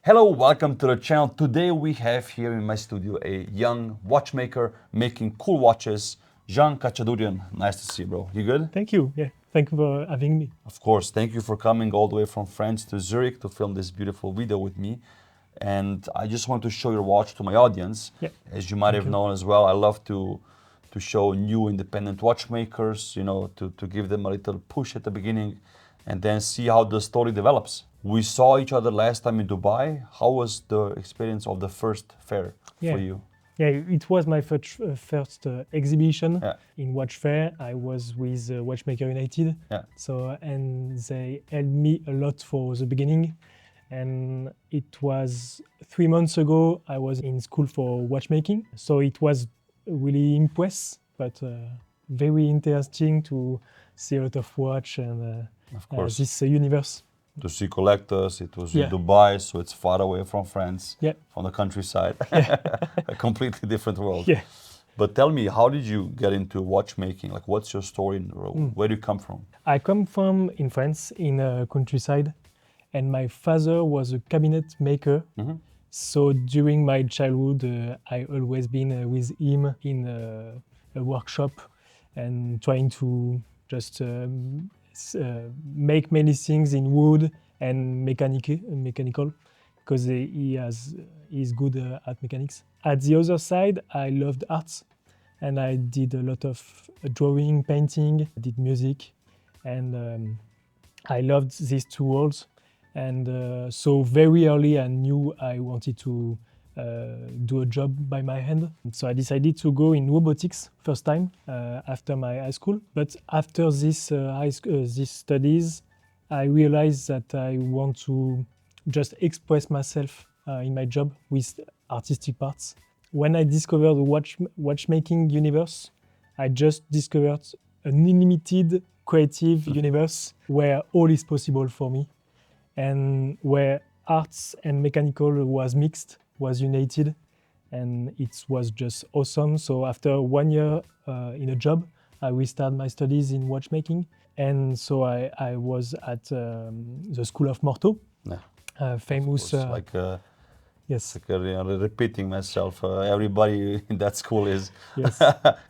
Hello, welcome to the channel. Today we have here in my studio a young watchmaker making cool watches, Jean Khatchadourian. Nice to see you, bro. You good? Thank you. Yeah, thank you for having me. Of course. Thank you for coming all the way from France to Zurich to film this beautiful video with me. And I just want to show your watch to my audience. Yeah. As you might have known as well, I love to show new independent watchmakers, to give them a little push at the beginning and then see how the story develops. We saw each other last time in Dubai. How was the experience of the first fair for you? Yeah, it was my first exhibition Yeah. in Watch Fair. I was with Watchmaker United. Yeah. And they helped me a lot for the beginning. And it was 3 months ago, I was in school for watchmaking. So it was really impressive, but very interesting to see a lot of watch and Of course. this universe. To see collectors, it was Yeah. in Dubai, so it's far away from France, Yeah. from the countryside. A completely different world. Yeah. But tell me, how did you get into watchmaking? Like, what's your story? Where do you come from? I come from in France, in a countryside, and my father was a cabinet maker. Mhm. So during my childhood, I always been with him in a workshop and trying to just make many things in wood and mechanical, because he's good at mechanics. At the other side, I loved arts, and I did a lot of drawing, painting, I did music, and I loved these two worlds. And so very early I knew I wanted to do a job by my hand. So I decided to go in robotics first time after my high school. But after this these studies, I realized that I want to just express myself in my job with artistic parts. When I discovered the watchmaking universe, I just discovered an unlimited creative universe where all is possible for me, and where arts and mechanical was mixed, was united, and it was just awesome. So after 1 year in a job, I restarted my studies in watchmaking, and so I was at the School of Morteau, famous. Yes. Like repeating myself, everybody in that school Yes.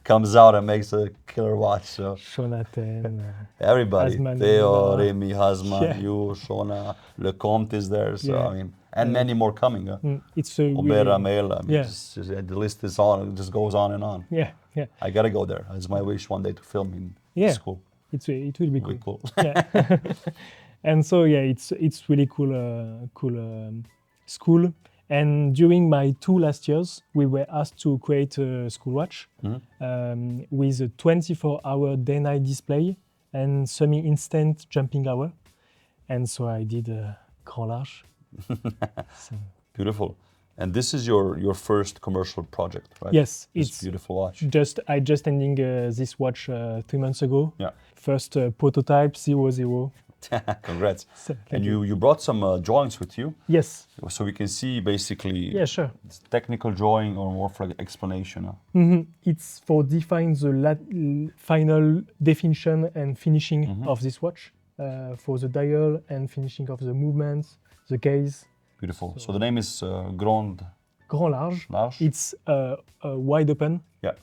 comes out and makes a killer watch. So Jonathan. everybody, Hasman, Theo, Nina. Remy, Hasman, Yeah. you, Shona, Lecomte is there. So Yeah. I mean, and many more coming. It's a Ober, really, Ramel, I mean, yeah. the list is on. It just goes on and on. Yeah, yeah. I gotta go there. It's my wish one day to film in Yeah. school. It will be Really cool. cool. Yeah. And so yeah, it's really cool school. And during my 2 last years, we were asked to create a school watch with a 24-hour day-night display and semi-instant jumping hour. And so I did Grande Large. So, Beautiful. And this is your first commercial project, right? yes, This it's beautiful watch. I just ending this watch 3 months ago. Yeah. First prototype 00. Congrats. So, And thank you brought some drawings with you, Yes. so we can see basically Yeah, sure. it's technical drawing or more for like explanation. It's for define the final definition and finishing of this watch, for the dial and finishing of the movements, the case. Beautiful. So the name is Grande Grand Large. Large. It's wide open, Yeah.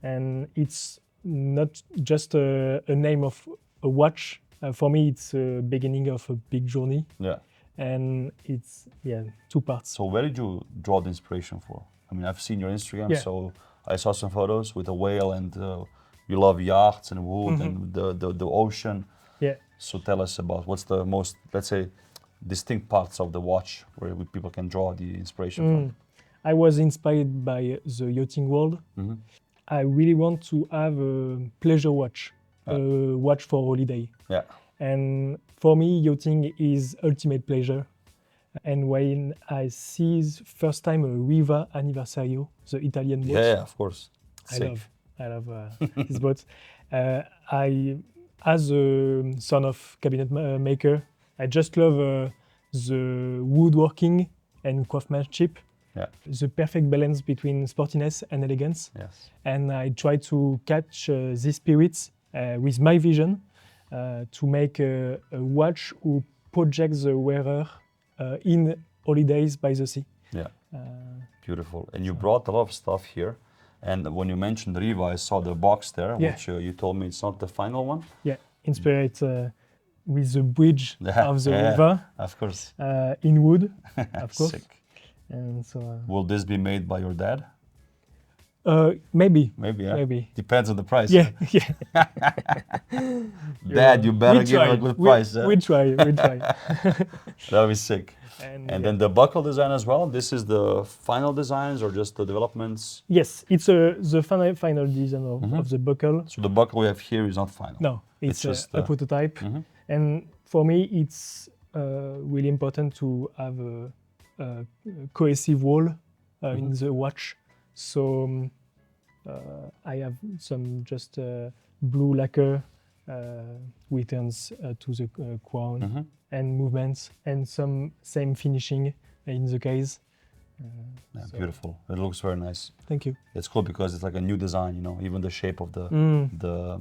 and it's not just a name of a watch. For me, it's a beginning of a big journey, Yeah. and it's 2 parts. So where did you draw the inspiration for? I mean, I've seen your Instagram, Yeah. so I saw some photos with a whale, and you love yachts and wood and the ocean. Yeah. So tell us about what's the most, let's say, distinct parts of the watch where people can draw the inspiration from. I was inspired by the yachting world. I really want to have a pleasure watch, a watch for holiday. Yeah. And for me, yachting is ultimate pleasure. And when I see first time a Riva Anniversario, the Italian boat, Yeah, of course. I Sick. love this boat. I, as a son of cabinet maker, I just love the woodworking and craftsmanship. Yeah. The perfect balance between sportiness and elegance. Yes. And I try to catch these spirits with my vision to make a watch who projects the wearer in holidays by the sea. Yeah, Uh, beautiful. And you brought a lot of stuff here. And when you mentioned Riva, I saw the box there, Yeah. which you told me it's not the final one. yeah, inspired with the bridge Yeah, of the yeah, river of course. in wood, of course. Sick. And so Will this be made by your dad? maybe. Maybe, yeah. Maybe. Depends on the price. Yeah, yeah. Dad, you better give him a good price. We try. That'll be sick. And Then the buckle design as well. This is the final designs or just the developments? yes, it's the final design of the buckle. So the buckle we have here is not final. No, it's just a prototype. Mhm. And for me, it's really important to have a cohesive wall in the watch. So I have some just blue lacquer returns to the crown and movements, and some same finishing in the case. Yeah, So- beautiful. It looks very nice. Thank you. It's cool because it's like a new design, you know, even the shape of the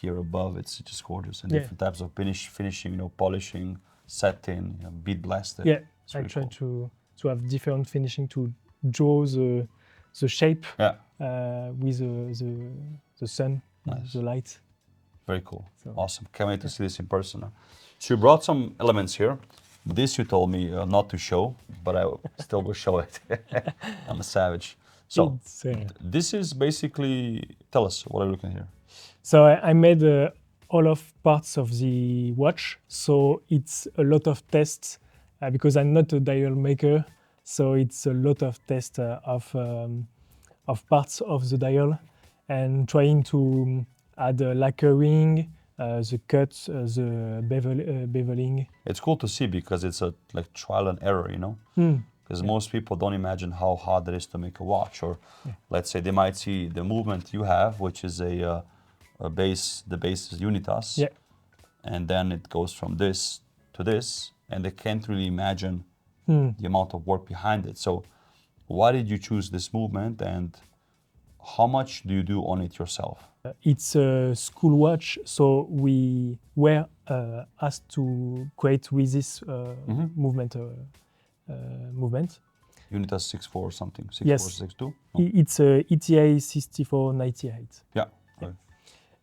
here above, it's just gorgeous. And Yeah. different types of finishing, you know, polishing, setting, you know, bead blasted. Yeah, It's I really try cool. to have different finishing to draw the shape Yeah, with the sun, Nice. the light. very cool. So- Awesome. Can't wait to see this in person. So you brought some elements here. This you told me not to show, but I still will show it. I'm a savage. So It's, this is basically, tell us, what are you looking at here? So I made all of parts of the watch. So it's a lot of tests because I'm not a dial maker. So it's a lot of tests of parts of the dial and trying to add lacquering, the cuts, the beveling. It's cool to see because it's a like trial and error, you know? Because most people don't imagine how hard it is to make a watch. Or let's say they might see the movement you have, which is a base, the base is unitas. Yeah. And then it goes from this to this, and they can't really imagine the amount of work behind it. So why did you choose this movement, and how much do you do on it yourself? It's a school watch, so we were asked to create with this movement. Unitas 6.4 or something, 6.4, Yes. 6.2? It's a ETA 6498. Yeah. Yeah.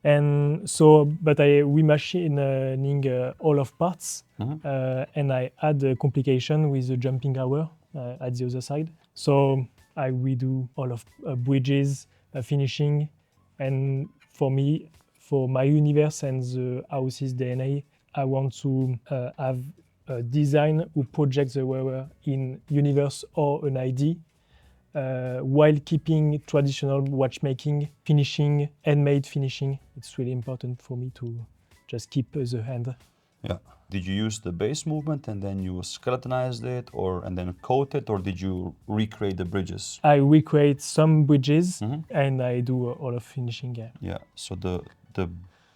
And so, but I remachining all of parts, and I add a complication with the jumping hour at the other side. So I redo all of bridges, finishing, and for me, for my universe and the house's DNA, I want to have a design who projects the wearer in universe or an ID, while keeping traditional watchmaking, finishing, handmade finishing. It's really important for me to just keep the hand. Yeah. Did you use the base movement and then you skeletonized it, and then coat it, or did you recreate the bridges? I recreate some bridges and I do all of finishing. Yeah. Yeah. So the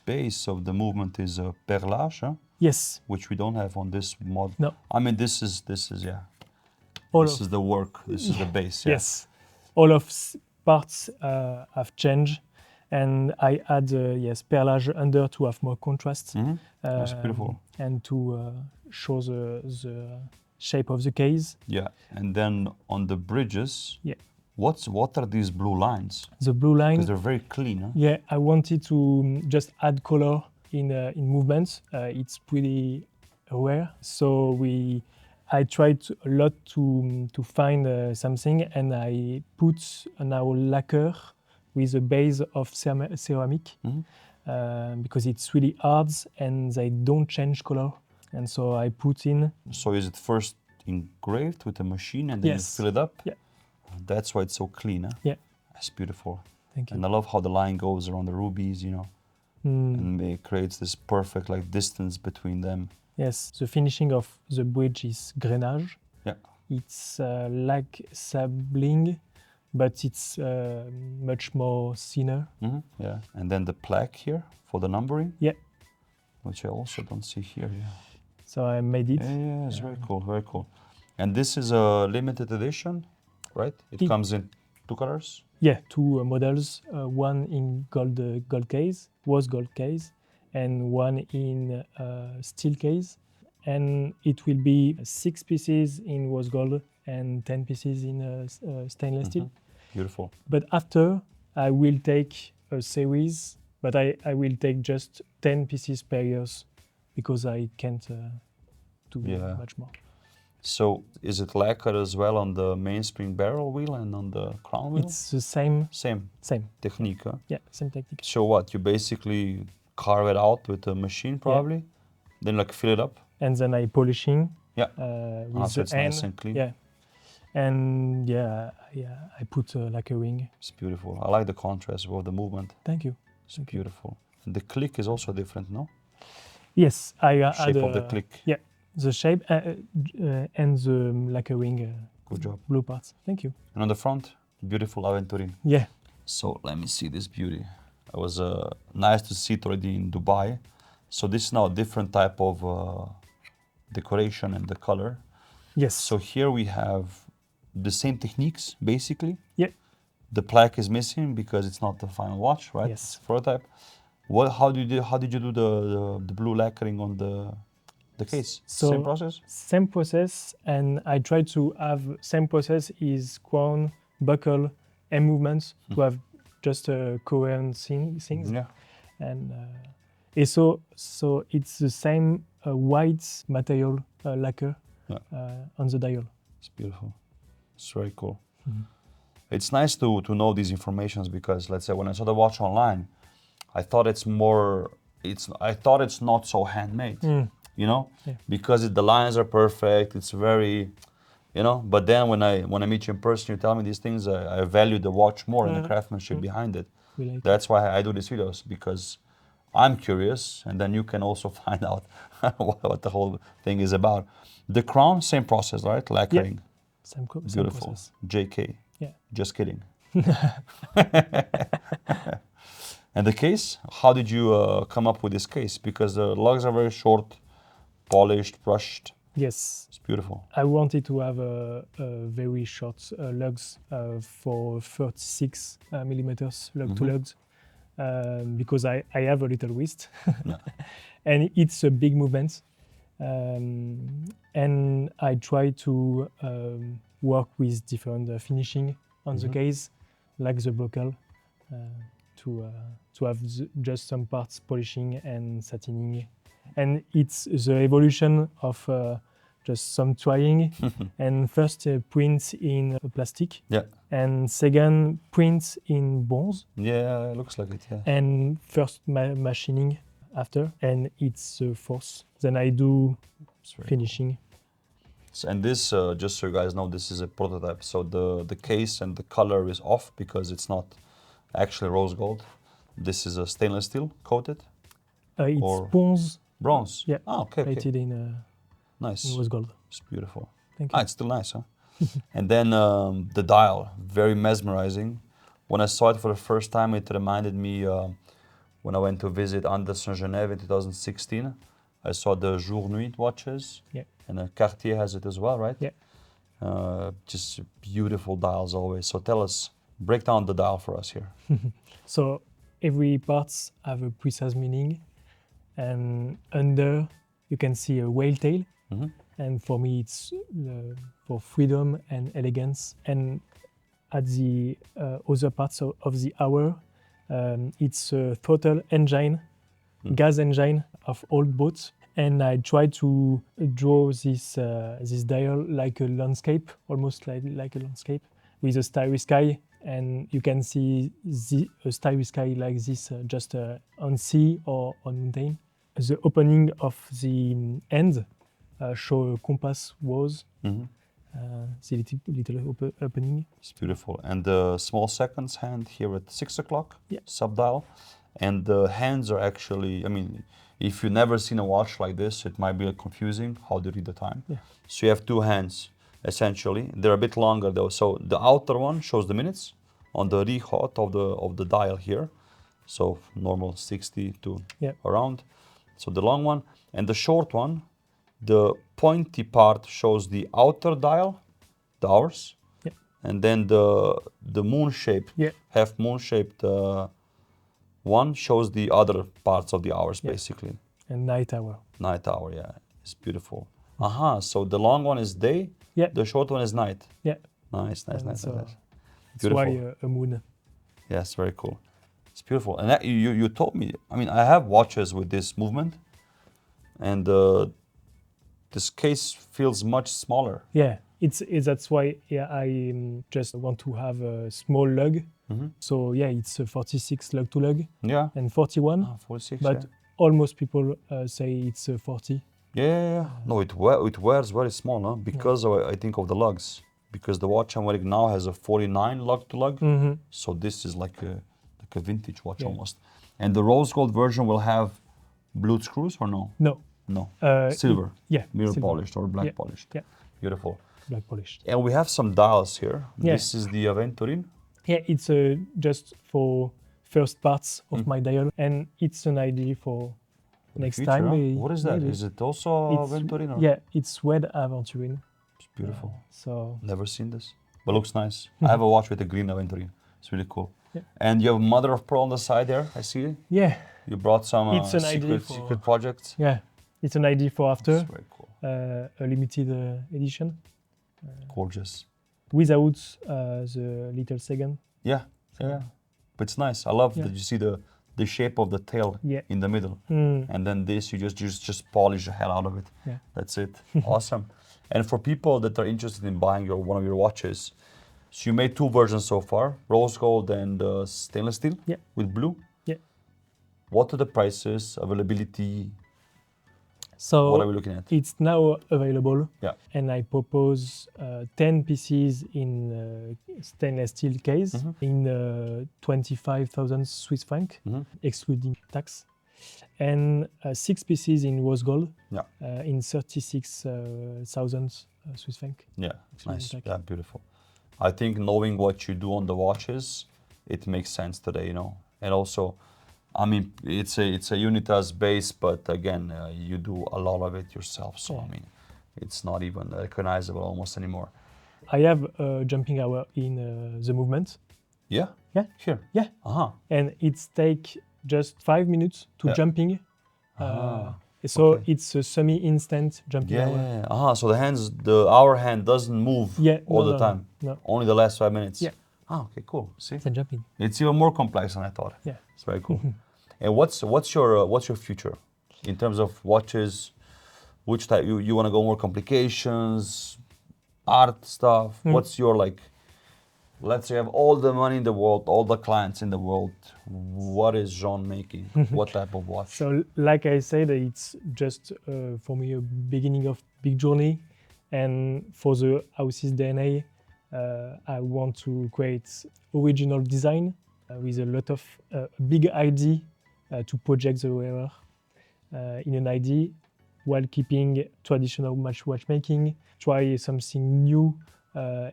base of the movement is a perlage, huh? Yes. Which we don't have on this mod. No. I mean, this is yeah. All This of, is the work. This is the base. Yeah. Yes. All of parts have changed, and I add perlage under to have more contrast. That's beautiful. And to show the shape of the case. Yeah. And then on the bridges. Yeah. What are these blue lines? The blue line. Because they're very clean. Huh? Yeah, I wanted to just add color in movements. It's pretty rare, so I tried a lot to find something, and I put now lacquer with a base of ceramic because it's really hard and they don't change color, and so I put in. So is it first engraved with a machine and then Yes. you fill it up? Yeah. That's why it's so clean. Huh? Yeah. That's beautiful. Thank you. And I love how the line goes around the rubies, you know, and it creates this perfect like distance between them. Yes, the finishing of the bridge is Grarage. Yeah. It's like sabling, but it's much more thinner. Yeah. And then the plaque here for the numbering. Yeah. Which I also don't see here. Yeah. So I made it. Yeah, it's very cool, very cool. And this is a limited edition, right? It comes in 2 colors. Yeah, 2 models. One in gold case, and one in steel case. and it will be 6 pieces in rose gold and 10 pieces in stainless steel. Beautiful. But after, I will take a series, but I will take just 10 pieces per year because I can't do much more. So is it lacquer as well on the mainspring barrel wheel and on the crown wheel? It's the same. Same technique, huh? Yeah, same technique. So what, you basically carve it out with a machine probably, then like fill it up? And then I polishing. Yeah. With So the it's end. nice and clean. Yeah. And I put lacquering. It's beautiful. I like the contrast of the movement. Thank you. It's beautiful. And the click is also different, no? Yes, I Shape of the click. Yeah, the shape and the lacquering. Good job. Blue parts. Thank you. And on the front, beautiful aventurine. Yeah. So let me see this beauty. It was nice to see it already in Dubai. So this is now a different type of decoration and the color. Yes. So here we have the same techniques, basically. Yeah. The plaque is missing because it's not the final watch, right? Yes. It's prototype. How did you do the blue lacquering on the case? So same process? Same process, and I try to have same process is crown, buckle, and movements to have just coherent things. Yeah. And so it's the same white material lacquer on the dial. It's beautiful. It's very cool. It's nice to know these informations because, let's say, when I saw the watch online, I thought it's not so handmade, you know, because the lines are perfect. It's very, you know. But then when I meet you in person, you tell me these things. I value the watch more and the craftsmanship behind it. That's why I do these videos, because I'm curious, and then you can also find out what the whole thing is about. The crown, same process, right? Lacquering. Same Beautiful. process. JK. Yeah. Just kidding. And the case, how did you come up with this case? Because the lugs are very short, polished, brushed. Yes. It's beautiful. I wanted to have a very short lugs for 36 millimeters lug to lugs because I have a little wrist and it's a big movement. And I try to work with different finishing on the case, like the buckle, to have just some parts polishing and satining. And it's the evolution of just some trying. And first print in plastic, and second print in bronze. Yeah, it looks like it, yeah. And first machining after, and it's fourth. Then I do finishing. Cool. And this, just so you guys know, this is a prototype. So the case and the color is off because it's not actually rose gold. This is a stainless steel coated. It's bronze. Bronze. Yeah. Oh, okay. Painted in nice. Rose gold. It's beautiful. Thank you. It's still nice, huh? And then the dial, very mesmerizing. When I saw it for the first time, it reminded me when I went to visit Anders in Genève in 2016. I saw the Jour Nuit watches. Yeah. And Cartier has it as well, right? Yeah. Just beautiful dials always. So tell us, break down the dial for us here. So every parts have a precise meaning, and under you can see a whale tail. And for me, it's for freedom and elegance. And at the other parts of the hour, it's a throttle engine, gas engine of old boats. And I try to draw this dial like a landscape, almost like a landscape, with a starry sky. And you can see a starry sky like this just on sea or on mountain. The opening of the end show a compass was the little opening. It's beautiful. And the small seconds hand here at 6 o'clock, subdial. And the hands are actually, I mean, if you've never seen a watch like this, it might be confusing how to read the time. So you have two hands, essentially. They're a bit longer though. So the outer one shows the minutes on the rehaut of the dial here. So normal 60 to around. So the long one. And the short one, the pointy part shows the outer dial, the hours. And then the moon shape, half moon shaped one shows the other parts of the hours, basically. And night hour. Night hour, yeah. It's beautiful. So the long one is day, Yeah. the short one is night. Yeah. Nice. And so Nice. That's Beautiful. why a moon. Yes, very cool. It's beautiful. And that, you told me, I mean, I have watches with this movement, and this case feels much smaller. Yeah, it's that's why I just want to have a small lug. So yeah, it's a 46 lug to lug Yeah. and 41, 46, but yeah. almost people say it's a 40. Yeah. No, it wears very small, no? Because I think of the lugs. Because the watch I'm wearing now has a 49 lug to lug. So this is like a vintage watch almost. And the rose gold version will have blued screws or no? No. No. Uh, Silver. Mirror silver. polished or black Yeah, polished. yeah. Beautiful. Black polished. And we have some dials here. Yeah. This is the aventurine. Yeah, it's just for first parts of my dial, and it's an idea for next Future, time. huh? What is that? maybe. Is it also aventurine? Or? Yeah, it's red aventurine. It's beautiful. So Never seen this, but looks nice. I have a watch with a green aventurine. It's really cool. Yeah. And you have mother of pearl on the side there. I see it. yeah, You brought some It's an idea for- secret projects. yeah, it's an idea for after It's very cool. a limited edition Gorgeous. without the little second. Yeah. But it's nice. I love Yeah. that you see the shape of the tail Yeah. in the middle. And then this, you just polish the hell out of it. Yeah. That's it. Awesome. And for people that are interested in buying one of your watches, so you made two versions so far, rose gold and stainless steel Yeah. with blue. Yeah. What are the prices, availability? So What are we looking at? it's now available. Yeah. And I propose 10 pieces in stainless steel case in 25,000 Swiss franc, excluding tax, and 6 pieces in rose gold in 36,000 Swiss franc. Yeah, excluding nice. tax. Yeah, beautiful. I think knowing what you do on the watches, it makes sense today, you know. And also, I mean, it's a Unitas base, but again, you do a lot of it yourself. So I mean, it's not even recognizable almost anymore. I have a jumping hour in the movement. Yeah. Yeah. Here. Yeah. And it's take just 5 minutes to jumping. So it's a semi-instant jumping hour. Yeah. So the hour hand doesn't move all the time. No. Only the last 5 minutes. Yeah. Okay, cool. See, It's a jumping. it's even more complex than I thought. Yeah. It's very cool. And what's your future in terms of watches? Which type you want to go more complications, art stuff? What's your like? Let's say you have all the money in the world, all the clients in the world. What is Jean making? What type of watch? So, like I said, it's just for me a beginning of big journey, and for the house's DNA, I want to create original design with a lot of big idea to project the wearer in an idea while keeping traditional watchmaking. Try something new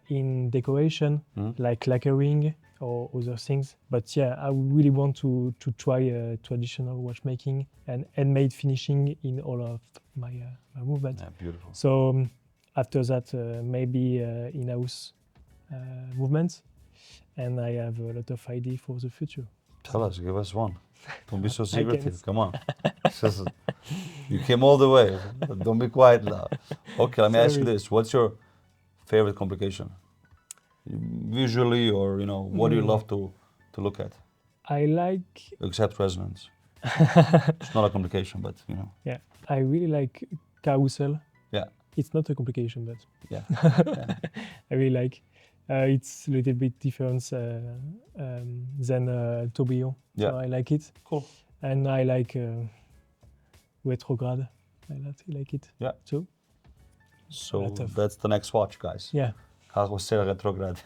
in decoration, like lacquering or other things. But yeah, I really want to try traditional watchmaking and handmade finishing in all of my movement. Yeah, beautiful. So after that, maybe in-house movement, and I have a lot of idea for the future. Tell us, give us one. Don't be so I secretive. can't. Come on. You came all the way. Don't be quiet now. Okay, let me ask you Sorry. this. What's your favorite complication? Visually, or what do you love to look at? I like, Except resonance. It's not a complication, but yeah, I really like carousel. Yeah. It's not a complication, but Yeah. I really like. It's a little bit different than tourbillon. Yeah. So I like it. Cool. And I like retrograde. I like it. Yeah. So So lot of- that's the next watch, guys. yeah. Carousel retrograde.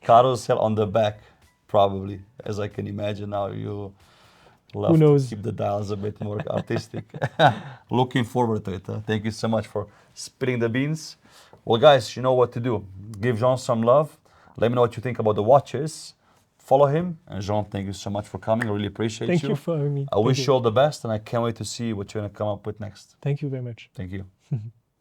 Carousel on the back, probably, as I can imagine now. You love Who knows? to keep the dials a bit more artistic. Looking forward to it. Thank you so much for spilling the beans. Well, guys, you know what to do. Give Jean some love. Let me know what you think about the watches. Follow him. And Jean, thank you so much for coming. I really appreciate Thank you for having me. I wish you all the best, and I can't wait to see what you're going to come up with next. Thank you very much. Thank you.